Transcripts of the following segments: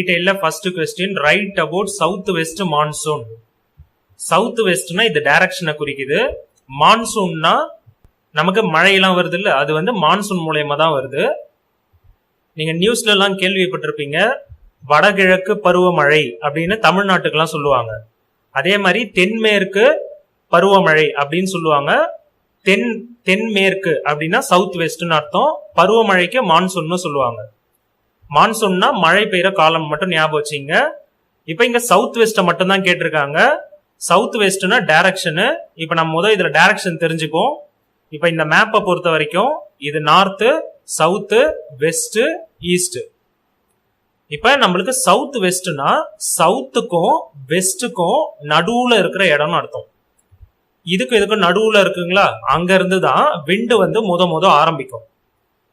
டீடைல்ல first question right about south west monsoon. South வெஸ்ட்னா இது டைரக்ஷனை குறிக்குது. மான்சூன்னா நமக்கு மழையெல்லாம் வருது இல்ல, அது வந்து மான்சூன் மூலயமா தான் வருது. நீங்க நியூஸ்ல எல்லாம் கேள்விப்பட்டிருப்பீங்க, வடகிழக்கு பருவமழை அப்படின்னு தமிழ்நாட்டுக்கெல்லாம் சொல்லுவாங்க. அதே மாதிரி தென்மேற்கு பருவமழை அப்படின்னு சொல்லுவாங்க. தென்மேற்கு அப்படின்னா சவுத் வெஸ்ட்னு அர்த்தம். பருவமழைக்கு மான்சூன்னு சொல்லுவாங்க. மான்சூன்னா மழை பெய்யற காலம் மட்டும் ஞாபகம் வச்சுங்க. இப்ப இங்க சவுத் வெஸ்ட மட்டும் தான் கேட்டிருக்காங்க. சவுத் வெஸ்ட்னா டைரக்ஷனு. இப்ப நம்ம முதல் இதுல டைரக்ஷன் தெரிஞ்சுப்போம். இப்ப இந்த மேப்பை பொறுத்த வரைக்கும் இது நார்த்து, சவுத்து, வெஸ்ட், ஈஸ்ட். இப்ப நம்மளுக்கு சவுத் வெஸ்ட்னா சவுத்துக்கும் வெஸ்டுக்கும் நடுவுல இருக்கிற இடம்னு அர்த்தம். இதுக்கும் நடுவுல இருக்குங்களா, அங்க இருந்து தான் விண்டு வந்து முத ஆரம்பிக்கும்.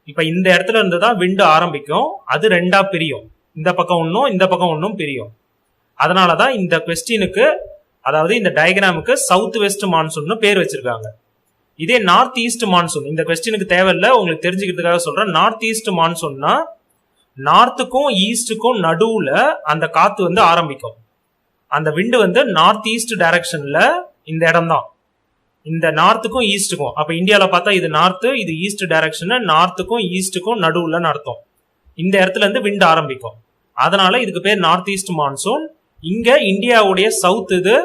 இப்ப இந்த இடத்துல இருந்து தான் விண்டு ஆரம்பிக்கும். அது ரெண்டா பிரியும். இந்த பக்கம் ஒன்னும் இந்த பக்கம் ஒன்னும் பிரியும். அதனாலதான் இந்த கொஸ்டினுக்கு, அதாவது இந்த டயக்ராமுக்கு சவுத் வெஸ்ட் மான்சூன் பேர் வச்சிருக்காங்க. இதே நார்த் ஈஸ்ட் மான்சூன் இந்த கொஸ்டினுக்கு தேவையில்லை, உங்களுக்கு தெரிஞ்சுக்கிறதுக்காக சொல்றேன். நார்த் ஈஸ்ட் மான்சூன்னா நார்த்துக்கும் ஈஸ்டுக்கும் நடுவுல அந்த காத்து வந்து ஆரம்பிக்கும். அந்த விண்டு வந்து நார்த் ஈஸ்ட் டைரக்ஷன்ல இந்த இடம் தான், இந்த நார்த்துக்கும் ஈஸ்டுக்கும். அப்ப இந்தியாவில பார்த்தா இது நார்த்து, இது ஈஸ்ட் டைரக்ஷன். நார்த்துக்கும் ஈஸ்டுக்கும் நடுவுலன்னு அர்த்தம். இந்த இடத்துல இருந்து விண்டு ஆரம்பிக்கும். அதனால இதுக்கு பேர் நார்த் ஈஸ்ட் மான்சூன். இங்க இந்தியாவுடைய சவுத் இது,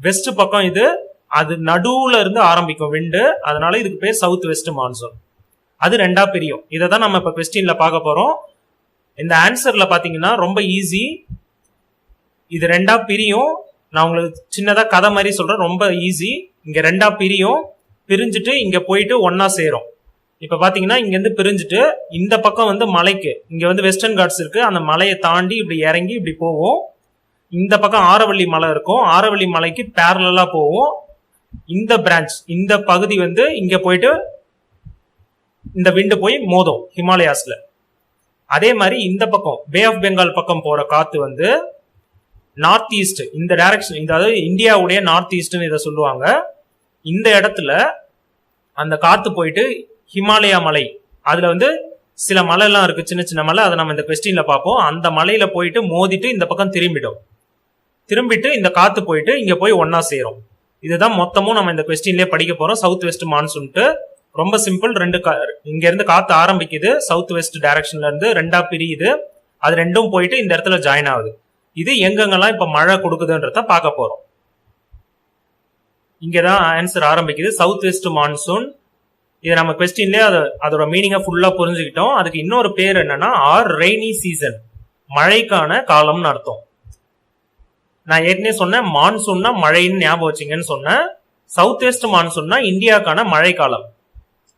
வெஸ்ட் பக்கம் இது, அது நடுவுல இருந்து ஆரம்பிக்கும் விண்டு. அதனால இதுக்கு பேர் சவுத் வெஸ்ட் மான்சூன். அது ரெண்டா பிரியும். இதை தான் நம்ம இப்ப கொஸ்டின்ல பார்க்க போறோம். இந்த ஆன்சர்ல பாத்தீங்கன்னா ரொம்ப ஈஸி. இது ரெண்டா பிரியும். நான் உங்களுக்கு சின்னதா கதை மாதிரி சொல்றேன், ரொம்ப ஈஸி. இங்க ரெண்டா பிரியும், பிரிஞ்சுட்டு இங்க போயிட்டு ஒன்னா சேரும். இப்ப பாத்தீங்கன்னா இங்க இருந்து பிரிஞ்சுட்டு இந்த பக்கம் வந்து மலைக்கு, இங்க வந்து வெஸ்டர்ன் காட்ஸ் இருக்கு, அந்த மலையை தாண்டி இப்படி இறங்கி இப்படி போவோம். இந்த பக்கம் ஆரவள்ளி மலை இருக்கும், ஆரவள்ளி மலைக்கு பேரலா போவோம். இந்த பிரான்ச், இந்த பகுதி வந்து இங்க போயிட்டு இந்த விண்டு போய் மோதும் ஹிமாலயாஸ்ல. அதே மாதிரி இந்த பக்கம் பே ஆஃப் பெங்கால் பக்கம் போற காத்து வந்து நார்த் ஈஸ்ட், இந்த டைரக்ஷன், அதாவது இந்தியாவுடைய நார்த் ஈஸ்ட்னு இதை சொல்லுவாங்க. இந்த இடத்துல அந்த காத்து போயிட்டு ஹிமாலயா மலை, அதுல வந்து சில மலை எல்லாம் இருக்கு, சின்ன சின்ன மலை, அதை நம்ம இந்த கொஸ்டின்ல பார்ப்போம். அந்த மலையில போயிட்டு மோதிட்டு இந்த பக்கம் திரும்பிட்டு இந்த காத்து போயிட்டு இங்க போய் ஒன்னா சேரும். இதுதான் மொத்தமும் நம்ம இந்த கொஸ்டின்லயே படிக்க போறோம். சவுத் வெஸ்ட் மான்சூன்ட்டு ரொம்ப சிம்பிள். இங்க இருந்து காத்து ஆரம்பிக்குது, சவுத் வெஸ்ட் டைரக்ஷன்ல இருந்து ரெண்டா பிரியுது, அது ரெண்டும் போயிட்டு இந்த இடத்துல ஜாயின் ஆகுது. இது எங்கெங்கெல்லாம் இப்ப மழை கொடுக்குதுன்றத பார்க்க போறோம். இங்கதான் ஆன்சர் ஆரம்பிக்குது, சவுத் வெஸ்ட் மான்சூன். இது நம்ம கொஸ்டின்லயே அதோட மீனிங்கா ஃபுல்லா புரிஞ்சுக்கிட்டோம். அதுக்கு இன்னொரு பேர் என்னன்னா ஆர் ரெய்னி சீசன், மழைக்கான காலம்னு அர்த்தம். நான் ஏற்கனவே சொன்னேன், மான்சூன்னா மழைன்னு ஞாபகம் வச்சிங்கன்னு சொன்னேன். சவுத் வெஸ்ட் மான்சூன்னா இந்தியாக்கான மழை காலம்.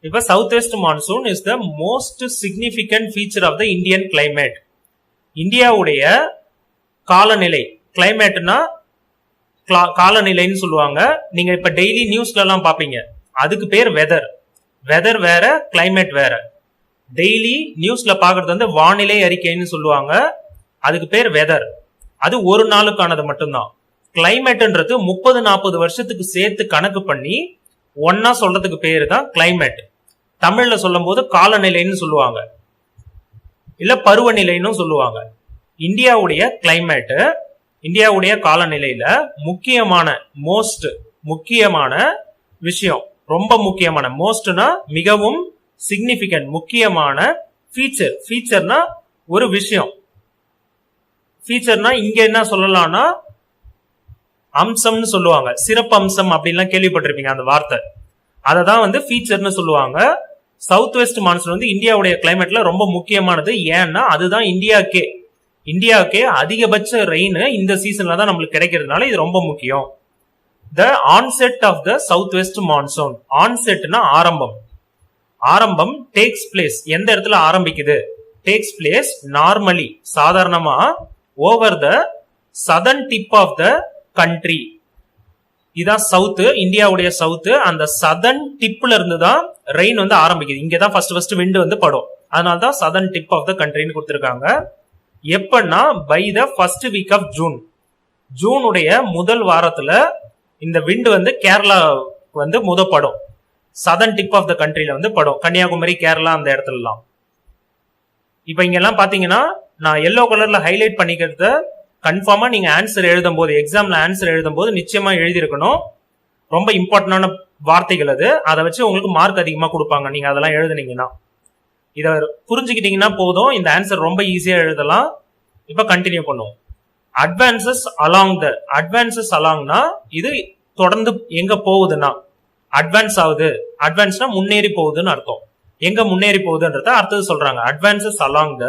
இப்ப south west monsoon is the most significant feature of the Indian climate. இந்தியாவுடைய காலநிலை, கிளைமேட்னா காலநிலைன்னு சொல்லுவாங்க. நீங்க இப்ப டெய்லி நியூஸ்ல எல்லாம் பாப்பீங்க, அதுக்கு பேர் வெதர். வெதர் வேற, கிளைமேட் வேற. டெய்லி நியூஸ்ல பாக்குறது வந்து வானிலை அறிக்கைன்னு சொல்லுவாங்க, அதுக்கு பேர் வெதர். அது ஒரு நாளுக்கானது மட்டும்தான். கிளைமேட்ன்றது 30-40 வருஷத்துக்கு சேர்த்து கணக்கு பண்ணி ஒன்னா சொல்றதுக்கு பேரு தான் கிளைமேட். தமிழ்ல சொல்லும் போது காலநிலைன்னு சொல்லுவாங்க, இல்ல பருவநிலைன்னு சொல்லுவாங்க. இந்தியாவுடைய கிளைமேட், இந்தியாவுடைய காலநிலையில முக்கியமான விஷயம், ரொம்ப முக்கியமான, மோஸ்ட்னா மிகவும், சிக்னிபிகன்ட் முக்கியமான, ஃபீச்சர்னா ஒரு விஷயம். ஃபீச்சர்னா இங்க என்ன சொல்லலாம்னா அம்சம்னு சொல்லுவாங்க, சிறப்பு அம்சம் அப்படின்லாம் கேள்விப்பட்டிருப்பீங்க அந்த வார்த்தை. அததான் வந்து ஃபீச்சர்னு சொல்லுவாங்க. சவுத் வெஸ்ட் மான்சூன் வந்து இந்தியாவுடைய கிளைமேட்ல ரொம்ப முக்கியமானது. ஏன்னா அதுதான் இந்தியாவுக்கே அதிகபட்ச ரெயின் இந்த சீசன்ல தான் நம்மளுக்கு கிடைக்கிறதுனால இது ரொம்ப முக்கியம். The onset of the south west monsoon. ஆன்செட்னா ஆரம்பம் டேக்ஸ் பிளேஸ், எந்த இடத்துல ஆரம்பிக்குது, டேக்ஸ் பிளேஸ் நார்மலி, சாதாரணமா, over the southern tip of the country. இதான் சவுத், இந்தியாவுடைய சவுத். அந்த சதர்ன் டிப்ல இருந்து தான் ரெயின் வந்து ஆரம்பிக்குது. இங்கதான் ஃபர்ஸ்ட் விண்டு வந்து படும். அதனாலதான் சதர்ன் டிப் ஆஃப் த கண்ட்ரின்னு கொடுத்திருக்காங்க. எப்பன்னா by the first week of ஜூனுடைய முதல் வாரத்துல இந்த விண்டு வந்து கேரளா வந்து படும். சதர்ன் டிப் ஆஃப் த கண்ட்ரில வந்து படும், கன்னியாகுமரி, கேரளா அந்த இடத்துல எல்லாம். இப்ப இங்க எல்லாம் பாத்தீங்கன்னா நான் எல்லோ கலர்ல ஹைலைட் பண்ணிக்கிறத கன்ஃபார்மா நீங்க ஆன்சர் எழுதும் போது, எக்ஸாம்ல ஆன்சர் எழுதும் போது நிச்சயமா எழுதியிருக்கணும். ரொம்ப இம்பார்ட்டன்டான வார்த்தைகள் அது. அதை வச்சு உங்களுக்கு மார்க் அதிகமா கொடுப்பாங்க நீங்க அதெல்லாம் எழுதுனீங்கன்னா. இதை புரிஞ்சுக்கிட்டீங்கன்னா போதும், இந்த ஆன்சர் ரொம்ப ஈஸியா எழுதலாம். இப்ப கண்டினியூ பண்ணுவோம். அட்வான்சஸ் அலாங்னா இது தொடர்ந்து எங்க போகுதுன்னா அட்வான்ஸ் ஆகுது. அட்வான்ஸ்னா முன்னேறி போகுதுன்னு அர்த்தம். எங்க முன்னேறி போகுதுன்றத அடுத்தது சொல்றாங்க. Advances along the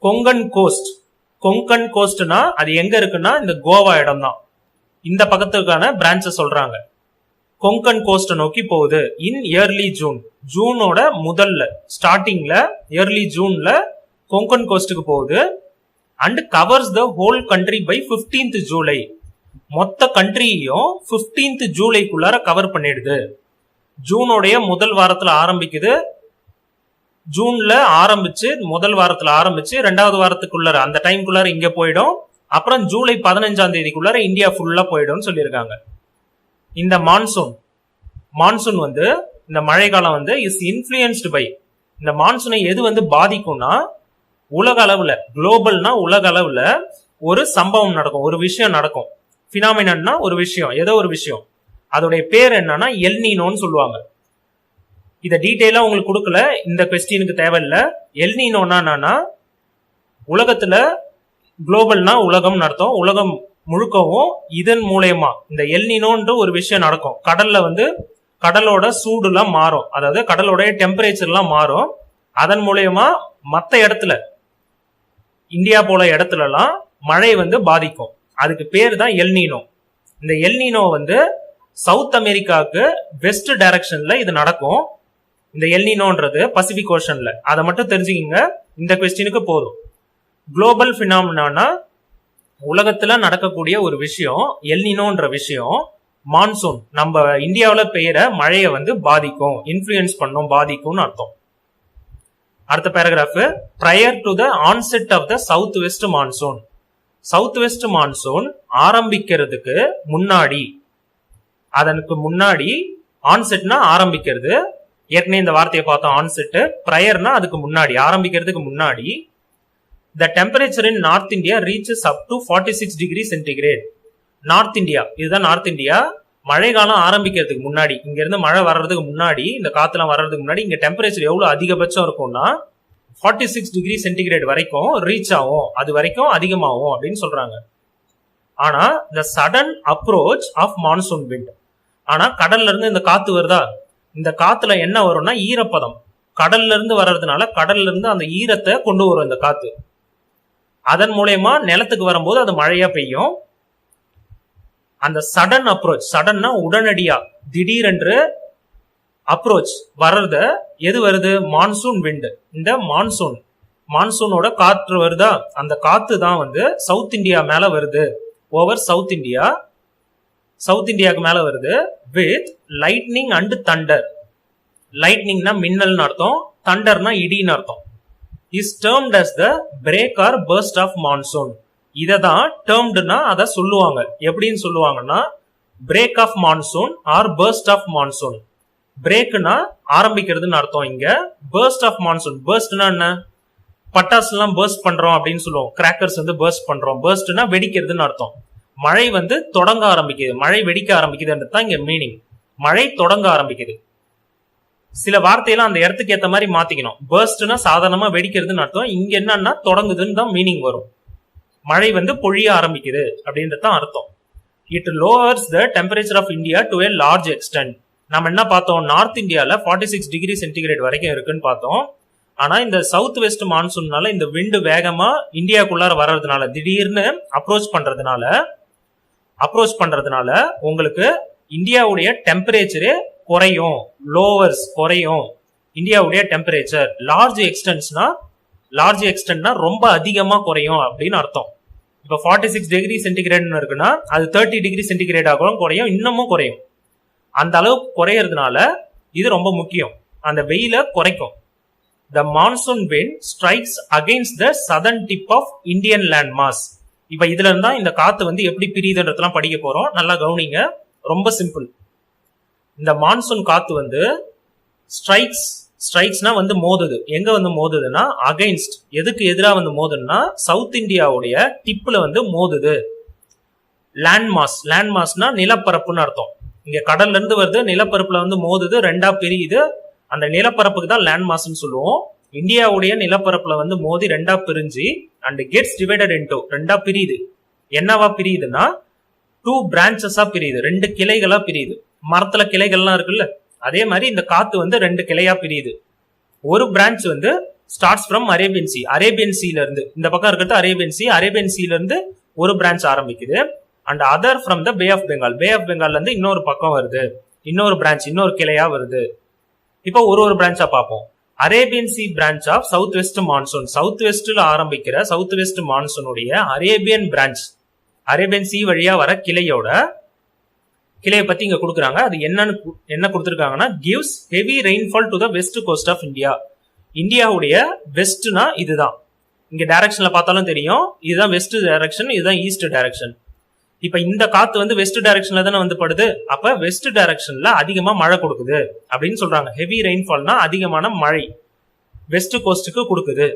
Konkan coast. Konkan கோஸ்ட்னா அது எங்க இருக்குன்னா இந்த கோவா இடம் தான். இந்த பக்கத்துக்கான பிரான்ச்ச சொல்றாங்க. கொங்கன் கோஸ்ட் நோக்கி போகுது. இன் இயர்லி ஜூன், ஜூனோட முதல்ல ஸ்டார்டிங்ல ஏர்லி ஜூன்ல கொங்கன் கோஸ்டுக்கு போகுது. And covers the whole country by 15th July. மொத்த கண்ட்ரியையும் 15th ஜூலைக்குள்ளார கவர் பண்ணிடுது. ஜூனோடைய முதல் வாரத்துல ஆரம்பிக்குது. ஜூன்ல ஆரம்பிச்சு முதல் வாரத்துல ஆரம்பிச்சு 2வது வாரத்துக்குள்ளார அந்த டைம்குள்ளார இங்க போயிடும். அப்புறம் ஜூலை 15ஆம் தேதிக்குள்ளார இந்தியா ஃபுல்லா போயிடும் சொல்லியிருக்காங்க. இந்த மான்சூன் வந்து இந்த மழை காலம் வந்து இஸ் இன்ஃபுளுயன்ஸ்டு பை, இந்த மான்சூனை எது வந்து பாதிக்கும்னா உலக அளவுல, குளோபல்னா உலக அளவுல ஒரு சம்பவம் நடக்கும், ஒரு விஷயம் நடக்கும். பினாமினா ஒரு விஷயம், ஏதோ ஒரு விஷயம். அதோடைய பேர் என்னன்னா எல்னினோன்னு சொல்லுவாங்க. இத டீடைலா உங்களுக்கு கொடுக்கல, இந்த கொஸ்டினுக்கு தேவையில்லை. எல்னினோனா என்னன்னா உலகத்துல, குளோபல்னா உலகம் அர்த்தம், உலகம் முழுக்கவும் இதன் மூலயமா இந்த எல்னினோன்ற ஒரு விஷயம் நடக்கும். கடல்ல வந்து கடலோட சூடுலாம் மாறும், அதாவது கடலோட டெம்பரேச்சர்லாம் மாறும். அதன் மூலயமா மற்ற இடத்துல, இந்தியா போல இடத்துலலாம் மழை வந்து பாதிக்கும். அதுக்கு பேர் தான் எல்னினோ. இந்த எல்னினோ வந்து சவுத் அமெரிக்காவுக்கு வெஸ்ட் டைரக்ஷன்ல இது நடக்கும். இந்த எல்னினோன்றது பசிபிக் ஓஷன்ல. அதை மட்டும் தெரிஞ்சுக்கிங்க, இந்த கொஸ்டினுக்கு போதும். குளோபல் பினாமினா உலகத்துல நடக்கக்கூடிய ஒரு விஷயம். எல்னினோன்ற விஷயம் மான்சூன் நம்ம இந்தியாவில் பெய்யற மழையை வந்து பாதிக்கும், இன்ஃபுளுயன்ஸ் பண்ணும், பாதிக்கும்னு அர்த்தம். அடுத்த paragraph. prior to the onset of the south west monsoon. South west monsoon ஆரம்பிக்கிறதுக்கு முன்னாடி, அதற்கு முன்னாடி, ஆன்செட்னா ஆரம்பிக்கிறது, ஏற்கனவே இந்த வார்த்தையை பார்த்தோம். ஆன்செட், ப்ரையர்னா அதுக்கு முன்னாடி, ஆரம்பிக்கிறதுக்கு முன்னாடி. the temperature in north India reaches up to 46 degrees centigrade. North India, இதுதான் நார்த் இந்தியா. மழை காலம் ஆரம்பிக்கிறதுக்கு முன்னாடி, இங்க இருந்து மழை வர்றதுக்கு முன்னாடி, இந்த காத்துலாம் வர்றதுக்கு முன்னாடி இங்க டெம்பரேச்சர் எவ்வளவு அதிகபட்சம் இருக்கும்னா 46 டிகிரி சென்டிகிரேட் வரைக்கும் ரீச் ஆகும், அது வரைக்கும் அதிகமாகும் அப்படின்னு சொல்றாங்க. ஆனா the sudden approach of monsoon wind, ஆனா கடல்ல இருந்து இந்த காத்து வருதா, இந்த காத்துல என்ன வரும்னா ஈரப்பதம். கடல்ல இருந்து வர்றதுனால கடல்ல இருந்து அந்த ஈரத்தை கொண்டு வரும் இந்த காத்து. அதன் மூலயமா நிலத்துக்கு வரும்போது அது மழையா பெய்யும். அந்த சடன் அப்ரோச், சடன்னா உடனடியா, திடீரென்று அப்ரோச் வர்றத எது வருது, மான்சூன் விண்ட். இந்த மான்சூனோட காற்று வருதா, அந்த காத்து தான் வந்து சவுத் இந்தியா மேல வருது. ஓவர் சவுத் இந்தியாவுக்கு மேல வருது. With lightning and thunder. லைட்னிங்னா மின்னல்னு அர்த்தம், தண்டர்னா இடின்னு அர்த்தம். Is termed as the break or burst of monsoon. இததான் டேர்ம்டுனா அதை சொல்லுவாங்க. எப்படின்னு சொல்லுவாங்கன்னா break of monsoon or burst of monsoon. பிரேக்னா ஆரம்பிக்கிறதுன்னு அர்த்தம். இங்க பர்ஸ்ட் ஆஃப் மான்சூன், பர்ஸ்ட்னா என்ன, பட்டாசு எல்லாம் பர்ஸ்ட் பண்றோம் அப்படின்னு சொல்லுவோம். கிராக்கர்ஸ் வந்து பர்ஸ்ட் பண்றோம். பர்ஸ்ட்னா வெடிக்கிறதுன்னு அர்த்தம். மழை வந்து தொடங்க ஆரம்பிக்குது, மழை வெடிக்க ஆரம்பிக்குதுன்றது தான் இங்க மீனிங். மழை தொடங்க ஆரம்பிக்குது. சில வார்த்தையெல்லாம் அந்த இடத்துக்கு ஏற்ற மாதிரி மாத்திக்கணும். பர்ஸ்ட்னா சாதாரணமா வெடிக்கிறதுன்னு அர்த்தம், இங்க என்னன்னா தொடங்குதுன்னு தான் மீனிங் வரும். மழை வந்து பொழிய ஆரம்பிக்குது அப்படின்றது தான் அர்த்தம். It lowers the temperature of India to a large extent. நம்ம என்ன பார்த்தோம், நார்த் இந்தியால 46 டிகிரி சென்டிகிரேட் வரைக்கும் இருக்குன்னு பார்த்தோம். ஆனா இந்த சவுத் வெஸ்ட் மான்சூன்னால இந்த விண்டு வேகமா இந்தியாக்குள்ளார வர்றதுனால, திடீர்னு அப்ரோச் பண்றதுனால உங்களுக்கு இந்தியாவுடைய டெம்பரேச்சரே குறையும், லோவர்ஸ் குறையும். இந்தியாவுடைய டெம்பரேச்சர் லார்ஜ் எக்ஸ்டென்ட்னா ரொம்ப அதிகமா குறையும் அப்படின்னு அர்த்தம். இப்ப 46 டிகிரி சென்டிகிரேட் இருக்குன்னா அது 30 டிகிரி சென்டிகிரேட் ஆகும், குறையும், இன்னமும் குறையும். அந்த அளவுக்கு குறையறதுனால இது ரொம்ப முக்கியம், அந்த வெயில குறைக்கும். The monsoon wind strikes against the southern tip of Indian land mass. இப்ப இதுல இருந்தா இந்த காத்து வந்து எப்படி பிரியுதுன்றதெல்லாம் படிக்க போறோம். நல்லா கவனிங்க, ரொம்ப சிம்பிள். இந்த மான்சூன் காத்து வந்து ஸ்ட்ரைக்ஸ்னா வந்து மோதுது. எங்க வந்து மோதுதுன்னா அகைன்ஸ்ட், எதுக்கு எதிராக வந்து மோதுன்னா சவுத் இந்தியாவுடைய டிப்ல வந்து மோதுது. லேண்ட் மாஸ்னா நிலப்பரப்புன்னு அர்த்தம். இங்க கடல்ல இருந்து வருது, நிலப்பரப்புல வந்து மோதுது, ரெண்டா பிரியுது. அந்த நிலப்பரப்புக்கு தான் லேண்ட் மாஸ்ன்னு சொல்லுவோம். இந்தியாவுடைய நிலப்பரப்புல வந்து மோதி ரெண்டா பிரிஞ்சு அண்ட் கெட்ஸ் டிவைடட் இன்டு, ரெண்டா பிரியுது. என்னவா பிரியுதுன்னா 2 பிரான்ச்சஸா பிரியுது, 2 கிளைகளா பிரியுது. மரத்துல கிளைகள்லாம் இருக்குல்ல, அதே மாதிரி இந்த காத்து வந்து 2 கிளையா பிரியுது. ஒரு பிரான்ச் வந்து starts from Arabian sea, Arabian சீல இருந்து, இந்த பக்கம் இருக்கிறது அரேபியன் சீல இருந்து ஒரு பிரான்ச் ஆரம்பிக்குது. And other from the bay of Bengal, bay of பெங்கால்ல இருந்து இன்னொரு பக்கம் வருது, இன்னொரு பிரான்ச், இன்னொரு கிளையா வருது. இப்போ ஒரு பிரான்ச்சா பார்ப்போம். Arabian sea branch of south west monsoon, south வெஸ்ட்ல ஆரம்பிக்கிற சவுத் வெஸ்ட் மான்சூனுடைய அரேபியன் பிரான்ச், அரேபியன் சி வழியா வர கிளையை பத்தி இங்க கொடுக்குறாங்க. அது என்ன கொடுத்துருக்காங்கன்னா gives heavy rainfall to the west coast of India. இந்தியாவுடைய வெஸ்ட்னா இதுதான், இங்க டைரக்ஷன்ல பார்த்தாலும் தெரியும், இதுதான் வெஸ்ட் டைரக்ஷன், இதுதான் ஈஸ்ட் டைரக்ஷன். இப்ப இந்த காத்து வந்து வெஸ்ட் டைரக்ஷன்ல தானே வந்து படுது, அப்ப வெஸ்ட் டைரக்ஷன்ல அதிகமா மழை கொடுக்குது அப்படின்னு சொல்றாங்க. ஹெவி ரெயின்ஃபால்னா அதிகமான மழை வெஸ்ட் கோஸ்டுக்கு கொடுக்குது.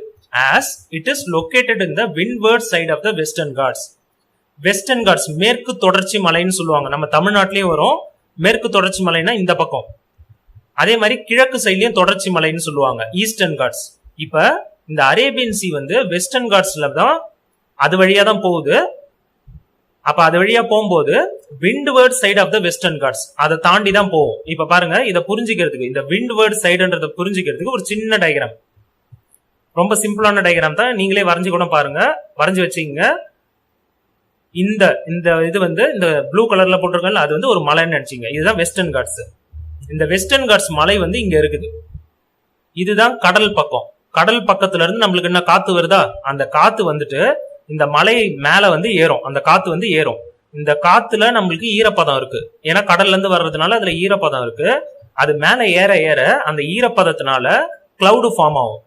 as it is located in the windward side of the western ghats. Western Ghats மேற்கு தொடர்ச்சி மலைன்னு சொல்லுவாங்க. நம்ம தமிழ்நாட்டிலேயே வரும் மேற்கு தொடர்ச்சி மலைன்னா இந்த பக்கம். அதே மாதிரி கிழக்கு சைட்லயும் தொடர்ச்சி மலைன்னு சொல்லுவாங்க, ஈஸ்டர்ன் காட்ஸ். இப்ப இந்த அரேபியன் சி வந்து வெஸ்டர்ன் காட்ஸ்ல தான் அது வழியா தான் போகுது. அப்ப அது வழியா போகும்போது windward side of the western Ghats அதை தாண்டி தான் போகும். இப்ப பாருங்க, இதை புரிஞ்சுக்கிறதுக்கு, இந்த விண்ட்வேர்ட் சைடுன்றதை புரிஞ்சுக்கிறதுக்கு ஒரு சின்ன டயக்ராம், ரொம்ப சிம்பிளான டயக்ராம் தான், நீங்களே வரைஞ்சு கூட பாருங்க, வரைஞ்சு வச்சுங்க. இந்த இது வந்து இந்த ப்ளூ கலர்ல போட்டிருக்கல, அது வந்து ஒரு மலைன்னு நினைச்சீங்க. இதுதான் வெஸ்டர்ன் காட்ஸ். இந்த வெஸ்டர்ன் காட்ஸ் மலை வந்து இங்க இருக்குது. இதுதான் கடல் பக்கம். கடல் பக்கத்துல இருந்து நம்மளுக்கு என்ன காத்து வருதா, அந்த காத்து வந்துட்டு இந்த மலை மேல வந்து ஏறும், அந்த காத்து வந்து ஏறும். இந்த காத்துல நம்மளுக்கு ஈரப்பதம் இருக்கு, ஏன்னா கடல்ல இருந்து வர்றதுனால அதுல ஈரப்பதம் இருக்கு. அது மேல ஏற ஏற அந்த ஈரப்பதத்தினால கிளவுடு ஃபார்ம் ஆகும்.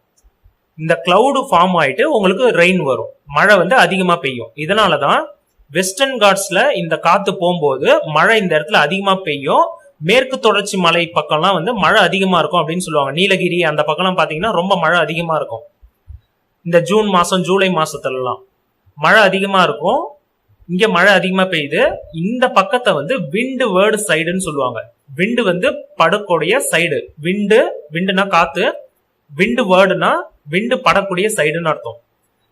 இந்த கிளவுடு ஃபார்ம் ஆயிட்டு உங்களுக்கு ரெயின் வரும், மழை வந்து அதிகமா பெய்யும். இதனாலதான் வெஸ்டர்ன் காட்ஸ்ல இந்த காத்து போகும்போது மழை இந்த இடத்துல அதிகமா பெய்யும். மேற்கு தொடர்ச்சி மலை பக்கம்லாம் வந்து மழை அதிகமா இருக்கும் அப்படின்னு சொல்லுவாங்க. நீலகிரி அந்த பக்கம்லாம் பாத்தீங்கன்னா ரொம்ப மழை அதிகமா இருக்கும். இந்த ஜூன் மாசம் ஜூலை மாசத்துலலாம் மழை அதிகமா இருக்கும். இங்க மழை அதிகமா பெய்யுது. இந்த பக்கத்தை வந்து விண்டு வேர்டு சைடுன்னு சொல்லுவாங்க. விண்டு வந்து படக்கூடிய சைடு, விண்டுனா காத்து, விண்டு வேர்டுனா விண்டு படக்கூடிய சைடுன்னு அர்த்தம்.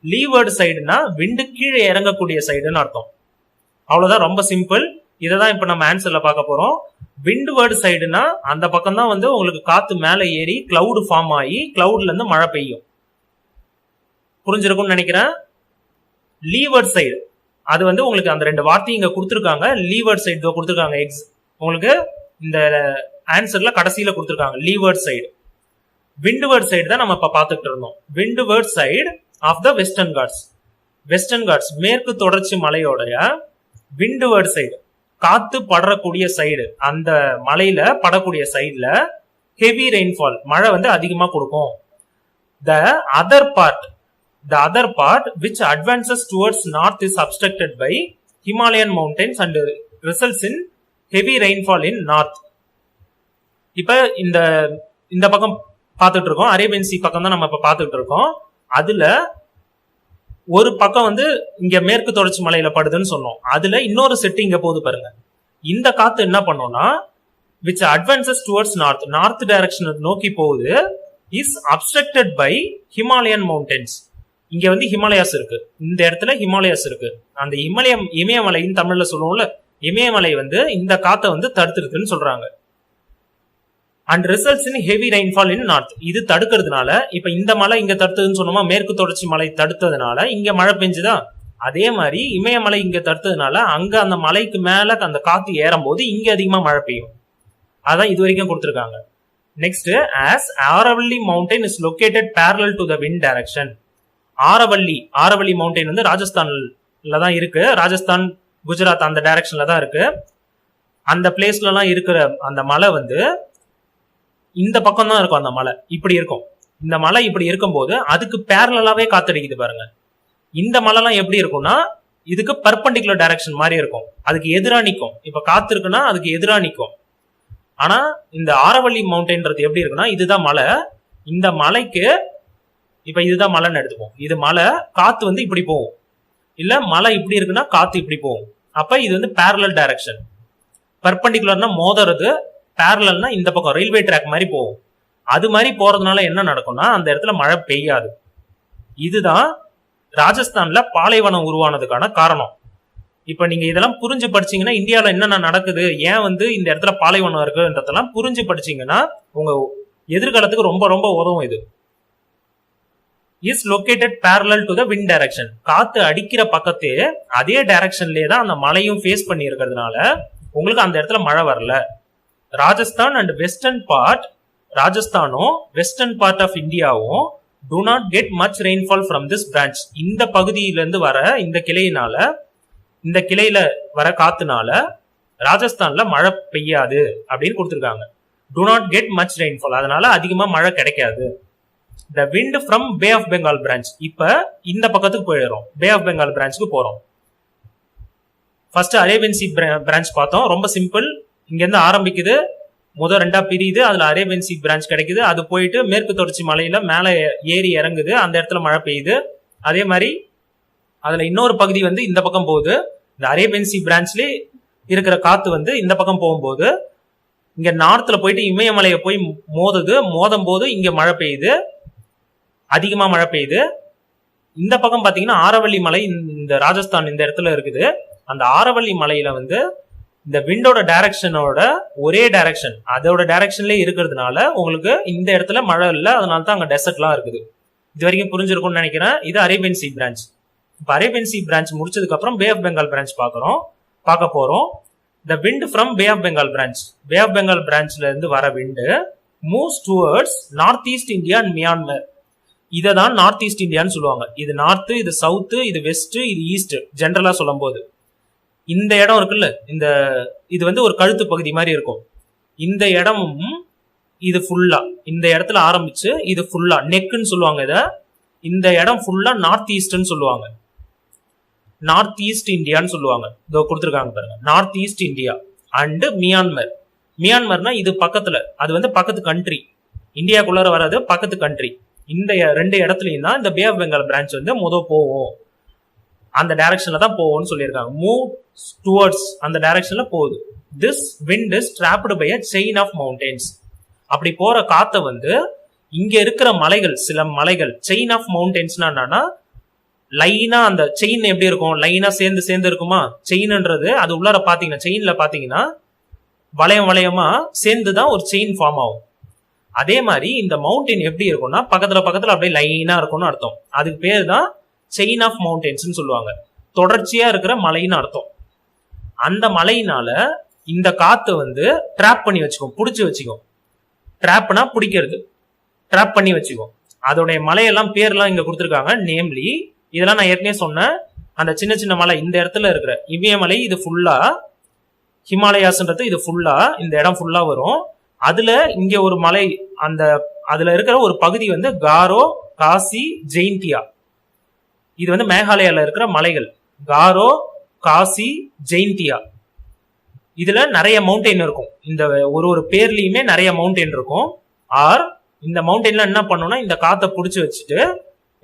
லீவர்டு சைடுனா விண்டு கீழே இறங்கக்கூடிய சைடுன்னு அர்த்தம். அவ்வளவுதான், ரொம்ப சிம்பிள். இதைதான் இப்ப நம்ம ஆன்சர்ல பார்க்க போறோம். விண்ட்வேர்டு சைடுனா அந்த பக்கம் தான் வந்து உங்களுக்கு காத்து மேல ஏறி கிளவுடு ஃபார்ம் ஆகி கிளவுட்ல இருந்து மழை பெய்யும். புரிஞ்சிருக்கும்னு நினைக்கிறேன். லீவர்ட் சைடு அது வந்து உங்களுக்கு அந்த 2 வார்த்தையும் இங்க கொடுத்துருக்காங்க. லீவர்ட் சைடு கொடுத்துருக்காங்க, உங்களுக்கு இந்த ஆன்சர்ல கடைசியில கொடுத்துருக்காங்க லீவர்ட் சைடு. விண்ட்வேர்ட் சைடு தான் நம்ம இப்ப பாத்துட்டு இருந்தோம். Windward side of the western Ghats. Western Ghats மேற்கு தொடர்ச்சி மலையோடைய விண்ட்வேர்ட் சைடு, காத்து படக்கூடிய சைடு, அந்த மலையில படக்கூடிய சைடுல ஹெவி ரெயின்ஃபால், மழை வந்து அதிகமா கொடுக்கும். The other part which advances towards north is obstructed by Himalayan mountains and results in heavy rainfall in north. இப்ப இந்த பக்கம் பார்த்துட்டு இருக்கோம், அரேபியன் சி பக்கம் தான் நம்ம இப்ப பார்த்துட்டு இருக்கோம். அதுல ஒரு பக்கம் வந்து இங்க மேற்கு தொடர்ச்சி மலையில படுதுன்னு சொன்னோம். அதுல இன்னொரு செட்டு இங்க போகுது பாருங்க. இந்த காத்து என்ன பண்ணோம்னா which advances towards north direction நோக்கி போகுது, is obstructed by Himalayan mountains. இங்க வந்து ஹிமாலயாஸ் இருக்கு, இந்த இடத்துல ஹிமாலயாஸ் இருக்கு. அந்த இமயமலைன்னு தமிழ்ல சொல்லுவோம்ல, இமயமலை வந்து இந்த காத்தை வந்து தடுத்துருக்குன்னு சொல்றாங்க. And results in heavy rainfall in north. இது தடுக்கிறதுனால, இப்ப இந்த மலை இங்க தடுத்ததுன்னு சொன்னோமா, மேற்கு தொடர்ச்சி மலை தடுத்ததுனால இங்க மழை பெஞ்சுதா, அதே மாதிரி இமயமலை இங்க தடுத்ததுனால அங்க அந்த மலைக்கு மேல அந்த காத்து ஏறும் போது இங்க அதிகமா மழை பெய்யும். அதான் இது வரைக்கும் கொடுத்திருக்காங்க. Next, as Aravalli mountain is located parallel to the wind direction. Aravalli mountain வந்து ராஜஸ்தான்ல தான் இருக்கு. ராஜஸ்தான், குஜராத் அந்த டைரக்ஷன்ல தான் இருக்கு. அந்த பிளேஸ்ல எல்லாம் இருக்கிற அந்த மலை வந்து இந்த பக்கம் தான் இருக்கும். அந்த மலை இப்படி இருக்கும். இந்த மலை இப்படி இருக்கும்போது அதுக்கு பேரலாவே காத்தடிக்குது பாருங்க. இந்த மலைலாம் எப்படி இருக்கும்னா இதுக்கு பர்பண்டிகுலர் டைரக்ஷன் மாதிரி இருக்கும், அதுக்கு எதிரா நிற்கும். இப்ப காத்து இருக்குன்னா அதுக்கு எதிரா நிற்கும். ஆனா இந்த ஆரவல்லி மவுண்டன்றது எப்படி இருக்குன்னா, இதுதான் மலை, இந்த மலைக்கு இப்ப இதுதான் மலைன்னு எடுத்துப்போம். இது மலை, காத்து வந்து இப்படி போகும். இல்ல மலை இப்படி இருக்குன்னா காத்து இப்படி போகும். அப்ப இது வந்து பேரலல் டைரக்ஷன். பர்பண்டிகுலர்னா மோதுறது, பேரலல்னா இந்த பக்கம் ரயில்வே ட்ராக் மாதிரி போகும். அது மாதிரி போறதுனால என்ன நடக்கும்னா அந்த இடத்துல மழை பெய்யாது. இதுதான் ராஜஸ்தான்ல பாலைவனம் உருவானதுக்கான காரணம். இப்ப நீங்க இதெல்லாம் புரிஞ்சு படிச்சீங்கன்னா இந்தியாவில என்னென்ன நடக்குது, ஏன் வந்து இந்த இடத்துல பாலைவனம் இருக்குன்றதெல்லாம் புரிஞ்சு படிச்சீங்கன்னா உங்க எதிர்காலத்துக்கு ரொம்ப ரொம்ப உதவும். இது is located parallel to the wind direction. காத்து அடிக்கிற பக்கத்தே அதே டைரக்ஷன்லயே தான் அந்த மலையும் ஃபேஸ் பண்ணி இருக்கிறதுனால உங்களுக்கு அந்த இடத்துல மழை வரல. ராஜஸ்தான் அண்ட் வெஸ்டர்ன் பார்ட், ராஜஸ்தானும் வெஸ்டர்ன் பார்ட் ஆஃப் இந்தியாவும் do not get much rainfall from this branch. இந்த பகுதியிலிருந்து வர இந்த கிளையினால, இந்த கிளையில வர காத்துனால ராஜஸ்தான்ல மழை பெய்யாது அப்படின்னு கொடுத்திருக்காங்க. do not get much rainfall, அதனால அதிகமா மழை கிடைக்காது. the wind from Bay of Bengal branch. இப்ப இந்த பக்கத்துக்கு போயிடுறோம், Bay of Bengal branchக்கு போறோம். ஃபர்ஸ்ட் அரேபியன் சி பிரான்ச் பார்த்தோம், ரொம்ப சிம்பிள். இங்க இருந்து ஆரம்பிக்குது, முதல் ரெண்டா பிரியுது, அதுல அரேபியன் சி பிரான்ச் கிடைக்குது. அது போயிட்டு மேற்கு தொடர்ச்சி மலையில மேல ஏறி இறங்குது, அந்த இடத்துல மழை பெய்யுது. அதே மாதிரி அதுல இன்னொரு பகுதி வந்து இந்த பக்கம் போகுது. இந்த அரேபியன் சி பிரான்ச்ல இருக்கிற காத்து வந்து இந்த பக்கம் போகும்போது இங்க நார்த்ல போயிட்டு இமயமலையை போய் மோதும் போது இங்க மழை பெய்யுது, அதிகமா மழை பெய்யுது. இந்த பக்கம் பாத்தீங்கன்னா ஆரவல்லி மலை இந்த ராஜஸ்தான் இந்த இடத்துல இருக்குது. அந்த ஆரவல்லி மலையில வந்து இந்த விண்டோட டைரக்ஷனோட ஒரே டைரக்ஷன், அதோட டைரக்ஷன்லயே இருக்கிறதுனால உங்களுக்கு இந்த இடத்துல மழை இல்லை, அதனால தான் அங்க டெசர்ட்லாம் இருக்குது. இது வரைக்கும் புரிஞ்சிருக்கும்னு நினைக்கிறேன். இது அரேபியன் சி பிரான்ச். இப்ப அரேபியன் சி பிரான்ச் முடிச்சதுக்கு அப்புறம் பே ஆஃப் பெங்கால் பிரான்ச் பார்க்க போறோம். The wind from bay of Bengal branch, bay of Bengal பிரான்ச்ல இருந்து வர wind moves towards north east India and Myanmar. இதை தான் நார்த் ஈஸ்ட் இந்தியான்னு சொல்லுவாங்க. இது நார்த், இது சவுத், இது வெஸ்ட், இது ஈஸ்ட். ஜென்ரலா சொல்லும் போது இந்த இடம் இருக்குல்ல, இது வந்து ஒரு கழுத்து பகுதி மாதிரி இருக்கும். இந்த இடமும் இது ஃபுல்லா இந்த இடத்துல ஆரம்பிச்சு இது ஃபுல்லா நெக்குன்னு சொல்லுவாங்க. இந்த இடம் ஃபுல்லா நார்த் ஈஸ்ட்னு சொல்லுவாங்க, நார்த் ஈஸ்ட் இந்தியான்னு சொல்லுவாங்க. இதோ கொடுத்துருக்காங்க பாருங்க, north east India and Myanmar. மியான்மர்னா இது பக்கத்துல, அது வந்து பக்கத்து கண்ட்ரி, இந்தியாக்குள்ளார வராது, பக்கத்து கண்ட்ரி. இந்த ரெண்டு இடத்துலயும் தான் இந்த பே ஆஃப் பெங்கால் பிரான்ச் வந்து போவோம், அந்த டைரக்ஷன்ல தான் போவோம்னு சொல்லியிருக்காங்க. மூவ் டுவர்ட்ஸ் அந்த டைரக்ஷன்ல போகுது. This wind is trapped by a chain of mountains. அப்படி போற காத்த வந்து இங்க இருக்கிற மலைகள், சில மலைகள், செயின் ஆஃப் மவுண்டன்ஸ்னா என்னன்னா லைனா, அந்த செயின் எப்படி இருக்கும், லைனா சேர்ந்து இருக்குமா. செயின்ன்றது அது உள்ளார பாத்தீங்கன்னா, செயின்ல பாத்தீங்கன்னா வளையமா சேர்ந்துதான் ஒரு செயின் ஃபார்ம் ஆகும். அதே மாதிரி இந்த மவுண்டன் எப்படி இருக்கும்னா பக்கத்துல அப்படியே லைனா இருக்கும்னு அர்த்தம். அதுக்கு பேர் தான் செயின் ஆஃப் மவுண்டன்ஸ் சொல்லுவாங்க. தொடர்ச்சியா இருக்கிற மலைன்னு அர்த்தம். அந்த மலையினால இந்த காத்து வந்து ட்ராப் பண்ணி வச்சுக்கும், பிடிச்சி வச்சுக்கும். ட்ராப்னா பிடிக்கிறது, ட்ராப் பண்ணி வச்சுக்கும். அதோடைய மலையெல்லாம் பேர்லாம் இங்க கொடுத்துருக்காங்க. நேம்லி இதெல்லாம் நான் ஏற்கனவே சொன்னேன், அந்த சின்ன சின்ன மலை இந்த இடத்துல இருக்கிற இமயமலை, இது ஃபுல்லா ஹிமாலயாஸ்ன்றது, இது ஃபுல்லா இந்த இடம் ஃபுல்லா வரும். அதுல இங்க ஒரு மலை, அதுல இருக்கிற ஒரு பகுதி வந்து காரோ, காசி, ஜெயின்டியா. இது வந்து மேகாலயால இருக்கிற மலைகள், காரோ, காசி, ஜெயின்டியா. இதுல நிறைய மவுண்டைன் இருக்கும். இந்த ஒரு பேர்லயுமே நிறைய மவுண்டைன் இருக்கும். இந்த மவுண்டைன்ல என்ன பண்ணும்னா இந்த காத்தை புடிச்சு வச்சுட்டு,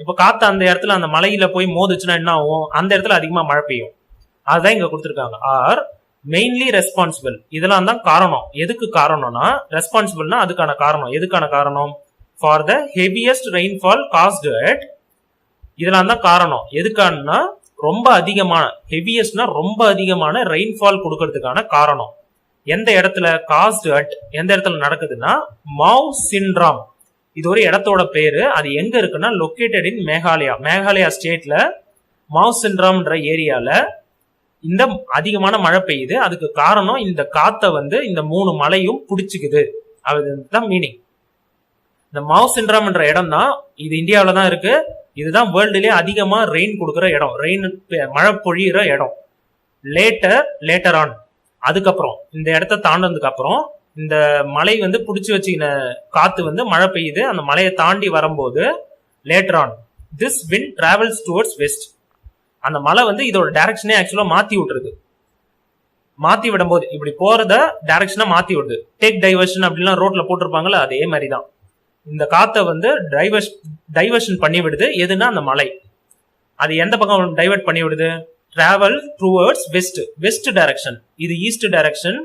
இப்ப காத்து அந்த இடத்துல அந்த மலையில போய் மோதுச்சுன்னா என்ன ஆகும், அந்த இடத்துல அதிகமா மழை பெய்யும். அதுதான் இங்க கொடுத்துருக்காங்க. Mainly responsible. இதெல்லாம் தான் காரணம். எதுக்கு காரணம்னா ரெஸ்பான்சிபிள்னா அதுக்கான காரணம். எதுக்கான காரணம்? For the heaviest rainfall caused at. இதெல்லாம் தான் காரணம். எதுக்கான ரொம்ப அதிகமான, ஹெவியஸ்ட்னா ரொம்ப அதிகமான ரெயின்ஃபால் கொடுக்கறதுக்கான காரணம். எந்த இடத்துல? Caused at. எந்த இடத்துல நடக்குதுன்னா மவ் சின்ராம். இது ஒரு இடத்தோட பேரு. அது எங்க இருக்குன்னா லொக்கேட்டட் இன் மேகாலயா. மேகாலயா ஸ்டேட்ல மவ் சின்ராம்ன்ற ஏரியால இந்த அதிகமான மழை பெய்யுது. அதுக்கு காரணம் இந்த காத்த வந்து இந்த 3 மலையும் பிடிச்சிக்குது. அதுதான் மீனிங். இந்த மவ் சின்ராம் என்ற இடம் தான், இது இந்தியாவில தான் இருக்கு. இதுதான் வேர்ல்டுலயே அதிகமா ரெயின் கொடுக்குற இடம், ரெயின் மழை பொழியிற இடம். லேட்டர் ஆன், அதுக்கப்புறம் இந்த இடத்த தாண்டதுக்கு அப்புறம் இந்த மலை வந்து பிடிச்சி வச்சுக்கின காத்து வந்து மழை பெய்யுது. அந்த மலையை தாண்டி வரும்போது later on this wind travels towards west. அந்த மலை வந்து இதோட டைரக்ஷனே ஆக்சுவலா மாத்தி விட்டுருது. மாத்தி விடும்போது இப்படி போறத டைரக்ஷனா மாத்தி விடுது. டேக் டைவர்ஷன் அப்படின்லாம் ரோட்ல போட்டிருப்பாங்கல்ல, அதே மாதிரிதான். இந்த காத்தை வந்து டைவர்ஷன் பண்ணி விடுது. எதுனா அந்த மலை அது எந்த பக்கம் டைவர்ட் பண்ணி விடுது? Travel towards west direction. இது ஈஸ்ட் டைரக்ஷன்,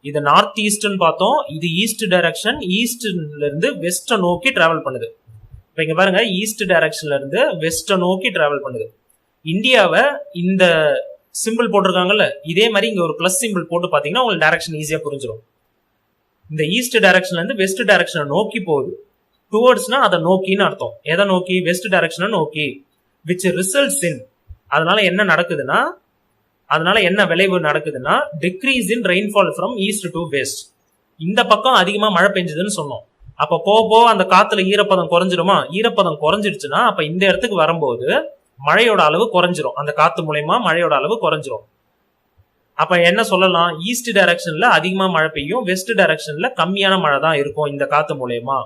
இது நார்த் ஈஸ்ட்னு பார்த்தோம். இது ஈஸ்ட் டைரக்ஷன், ஈஸ்ட்ல இருந்து வெஸ்ட நோக்கி டிராவல் பண்ணுது. இப்ப இங்க பாருங்க, ஈஸ்ட் டைரக்ஷன்ல இருந்து வெஸ்ட நோக்கி டிராவல் பண்ணுது. இந்தியாவை இந்த சிம்பிள் போட்டிருக்காங்கல்ல, இதே மாதிரி இங்க ஒரு பிளஸ் சிம்பிள் போட்டு பாத்தீங்கன்னா உங்களுக்கு டைரக்ஷன் ஈஸியா புரிஞ்சிடும். இந்த ஈஸ்ட் டைரக்ஷன்ல இருந்து வெஸ்ட் டைரக்ஷனை நோக்கி போகுது. டுவர்ட்ஸ்னா அதை நோக்கின்னு அர்த்தம். எதை நோக்கி? வெஸ்ட் டைரக்ஷனை நோக்கி. which results in, அதனால என்ன நடக்குதுன்னா, அதனால என்ன விளைவு நடக்குதுன்னா, decrease in rainfall from east to west. இந்த பக்கம் அதிகமா மழை பெஞ்சதுன்னு சொன்னோம். அப்ப போக அந்த காத்துல ஈரப்பதம் குறைஞ்சிருமா? ஈரப்பதம் குறைஞ்சிருச்சுன்னா அப்ப இந்த இடத்துக்கு வரும்போது மழையோட அளவு குறைஞ்சிரும். அந்த காத்து மூலமா மழையோட அளவு குறைஞ்சிரும். அப்ப என்ன சொல்லலாம்? ஈஸ்ட் டைரக்ஷன்ல அதிகமா மழை பெய்யும், வெஸ்ட் டைரக்ஷன்ல கம்மியான மழை தான் இருக்கும் இந்த காத்து மூலமா.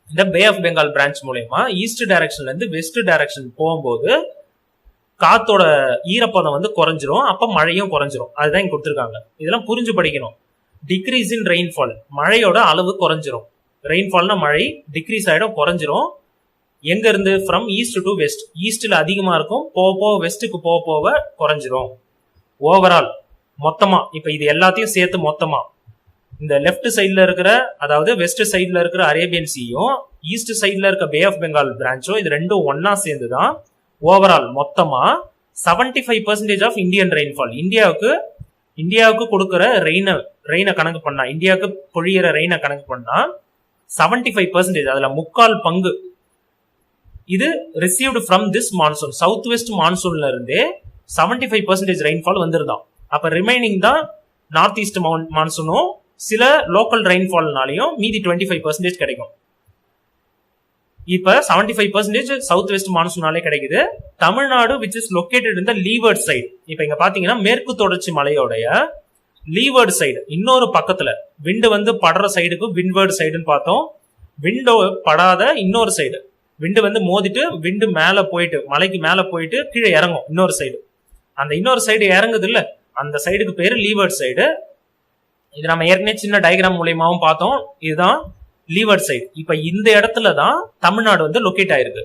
இந்த பே ஆஃப் பெங்கால் பிரான்ச் மூலமா ஈஸ்ட் டைரக்ஷன்ல இருந்து வெஸ்ட் டைரக்ஷன் போகும்போது காத்தோட ஈரப்பதம் வந்து குறைஞ்சிரும், அப்ப மழையும் குறைஞ்சிரும். அதுதான் இங்க கொடுத்துருக்காங்க. இதெல்லாம் புரிஞ்சு படிக்கணும். டிக்ரீஸ் இன் ரெயின்ஃபால், மழையோட அளவு குறைஞ்சிரும். ரெயின்ஃபால்னா மழை டிக்ரீஸ் ஆயிடும், குறைஞ்சிரும். எங்க இருந்து? From east to west. ஈஸ்ட்ல அதிகமா இருக்கும், போக வெஸ்ட்டுக்கு போக குறைஞ்சிரும். ஓவரால் மொத்தமா இப்ப இது எல்லாத்தையும் சேர்த்து மொத்தமா இந்த லெஃப்ட் சைட்ல இருக்கிற, அதாவது வெஸ்ட் சைட்ல இருக்கிற அரேபியன் சீயும் ஈஸ்ட் சைட்ல இருக்க பே ஆஃப் பெங்கால் பிரான்ச்சும், இது ரெண்டும் ஒன்னா சேர்ந்துதான் ஓவரால் மொத்தமா 75% ஆஃப் இந்தியன் ரெயின்ஃபால். இந்தியாவுக்கு கொடுக்கிற ரெயினை கணக்கு பண்ணா, இந்தியாவுக்கு பொழியிற ரெயினை கணக்கு பண்ணா 75%, அதுல 3/4 பங்கு இது received from this monsoon. South west மான்சூன்ல இருந்தே 75% ரெயின்ஃபால் வந்திருந்தான். அப்ப ரிமைனிங் தான் நார்த் ஈஸ்ட் மான்சூனும் சில லோக்கல் ரெயின்ஃபால்னாலையும் மீதி 25% கிடைக்கும். இப்ப 75% சவுத் வெஸ்ட் மான்சூனாலே கிடைக்குது. Tamil Nadu which is located in the leeward side. இப்ப இங்க பாத்தீங்கன்னா மேற்கு தொடர்ச்சி மலையோடைய லீவர்ட் சைடு, இன்னொரு பக்கத்துல விண்டு வந்து படுற சைடுக்கு விண்ட்வர்ட் சைடுன்னு பார்த்தோம். விண்டோ படாத இன்னொரு சைடு, விண்டு வந்து மோதிட்டு விண்டு மேல போயிட்டு மலைக்கு மேல போயிட்டு கீழே இறங்கும் இன்னொரு சைடு. அந்த இன்னொரு சைடு இறங்குது இல்ல, அந்த சைடுக்கு பேரு லீவர்ட் சைடு. இது நம்ம ஏற்கனவே சின்ன டயக்ராம் மூலியமாவும் பார்த்தோம். இதுதான் லீவர்ட் சைடு. இப்ப இந்த இடத்துல தான் தமிழ்நாடு வந்து லொக்கேட் ஆயிருக்கு.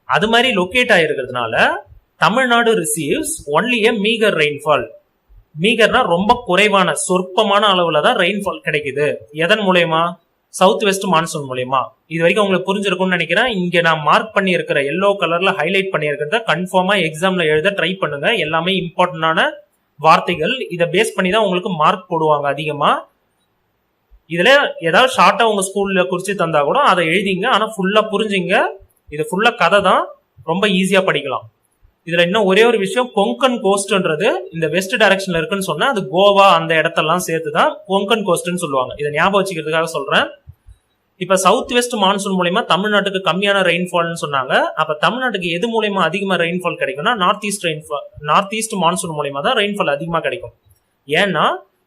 அது மாதிரி லொக்கேட் ஆயிருக்கிறதுனால Tamil Nadu receives only a meagre rainfall. மீகர்னா ரொம்ப குறைவான சொற்பமான அளவுல தான் ரெயின்ஃபால் கிடைக்குது. எதன் மூலயமா? சவுத் வெஸ்ட் மான்சூன் மூலயமா. இது வரைக்கும் உங்களுக்கு புரிஞ்சிருக்கும்னு நினைக்கிறேன். இங்க நான் மார்க் பண்ணி இருக்கிற எல்லோ கலர்ல ஹைலைட் பண்ணி இருக்கிறத கன்ஃபார்மா எக்ஸாம்ல எழுத ட்ரை பண்ணுங்க. எல்லாமே இம்பார்ட்டன்டான வார்த்தைகள். இதை பேஸ் பண்ணி தான் உங்களுக்கு மார்க் போடுவாங்க அதிகமா. இதுல ஏதாவது ஷார்ட்டா உங்க ஸ்கூல்ல குறிச்சு தந்தா கூட அதை எழுதிங்க. ஆனா ஃபுல்லா புரிஞ்சுங்க. இது ஃபுல்லா கதை தான், ரொம்ப ஈஸியா படிக்கலாம். இதுல இன்னும் ஒரே ஒரு விஷயம், கொங்கன் கோஸ்ட்ன்றது இந்த வெஸ்ட் டைரக்ஷன்ல இருக்குன்னு சொன்னா அது கோவா அந்த இடத்தெல்லாம் சேர்த்துதான் கொங்கன் கோஸ்ட்னு சொல்லுவாங்க. இதை ஞாபகம் வச்சுக்கிறதுக்காக சொல்றேன். இப்ப சவுத் வெஸ்ட் மான்சூன் மூலமா தமிழ்நாட்டுக்கு கம்மியான ரெயின்ஃபால்னு சொன்னாங்க. அப்ப தமிழ்நாட்டுக்கு எது மூலமா அதிகமா ரெயின்ஃபால் கிடைக்கும்னா நார்த் ஈஸ்ட் மான்சூன் மூலமா தான் ரெயின்ஃபால் அதிகமா கிடைக்கும். ஏன்னா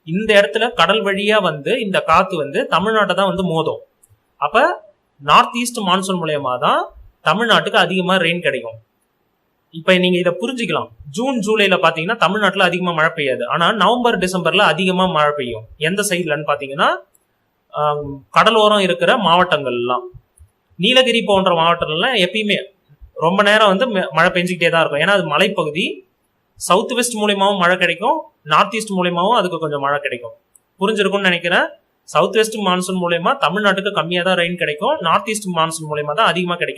இந்த இடத்துல கடல் வழியா வந்து இந்த காத்து வந்து தமிழ்நாட்டை தான் வந்து மோதும். அப்ப நார்த் ஈஸ்ட் மான்சூன் மூலமா தான் தமிழ்நாட்டுக்கு அதிகமா ரெயின் கிடைக்கும். இப்ப நீங்க இதை புரிஞ்சுக்கலாம். ஜூன் ஜூலைல பாத்தீங்கன்னா தமிழ்நாட்டுல அதிகமா மழை பெய்யாது. ஆனா நவம்பர் டிசம்பர்ல அதிகமா மழை பெய்யும். எந்த சைட்லன்னு பாத்தீங்கன்னா கடலோரம் இருக்கிற மாவட்டங்கள்லாம், நீலகிரி போன்ற மாவட்டங்கள்லாம் எப்பயுமே ரொம்ப நேரம் வந்து மழை பெஞ்சுக்கிட்டே தான் இருக்கும். ஏன்னா அது மலைப்பகுதி. சவுத் வெஸ்ட் மூலியமாவும் மழை கிடைக்கும், நார்த் ஈஸ்ட் மூலியமாவும் அதுக்கு கொஞ்சம் மழை கிடைக்கும். புரிஞ்சிருக்கும்னு நினைக்கிறேன். சவுத் வெஸ்ட் மான்சூன் மூலயமா தமிழ்நாட்டுக்கு கம்மியா தான் ரெயின் கிடைக்கும், நார்த் ஈஸ்ட் மான்சூன் மூலயமா தான் அதிகமா கிடைக்கும்.